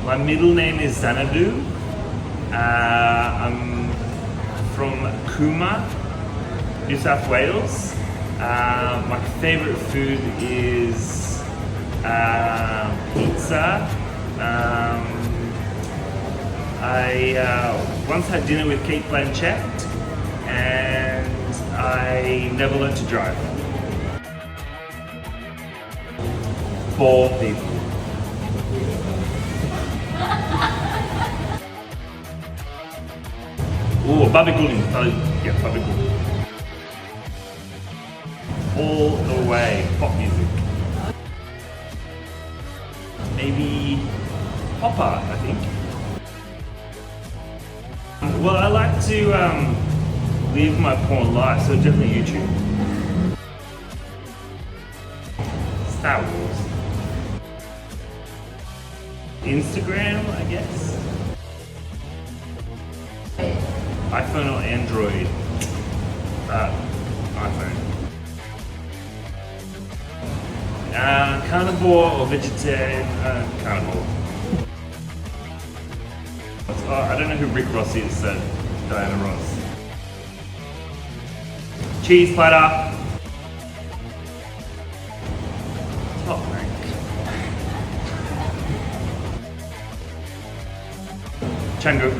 My middle name is Xanadu. I'm from Cooma, New South Wales. My favourite food is pizza. I once had dinner with Kate Blanchett, and I never learned to drive. 4 people. Oh, Babi Guling. Yeah, Babi Guling. All the way, pop music. Maybe pop art, I think. Well, I like to live my porn life, so definitely YouTube. Star Wars. Instagram, I guess. iPhone or Android? iPhone. Carnivore or vegetarian? Carnivore. I don't know who Rick Ross is, so Diana Ross. Cheese platter. Top rank. Chango.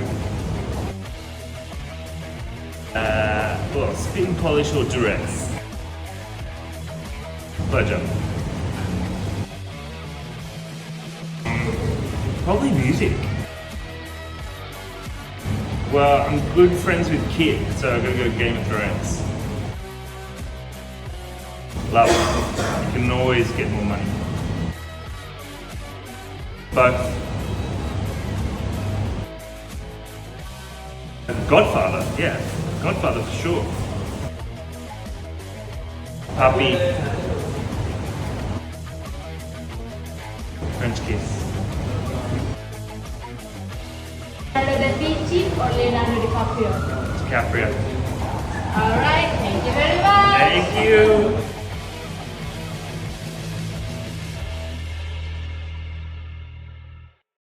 Well, spin polish or duress? Pleasure. Probably music. Well, I'm good friends with Kit, so I'm gonna go Game of Thrones. Love it. You can always get more money. Both. Godfather, yeah. Godfather for sure. Puppy. French kiss. Leonardo da Vinci or Leonardo DiCaprio? DiCaprio. Alright, thank you very much. Thank you.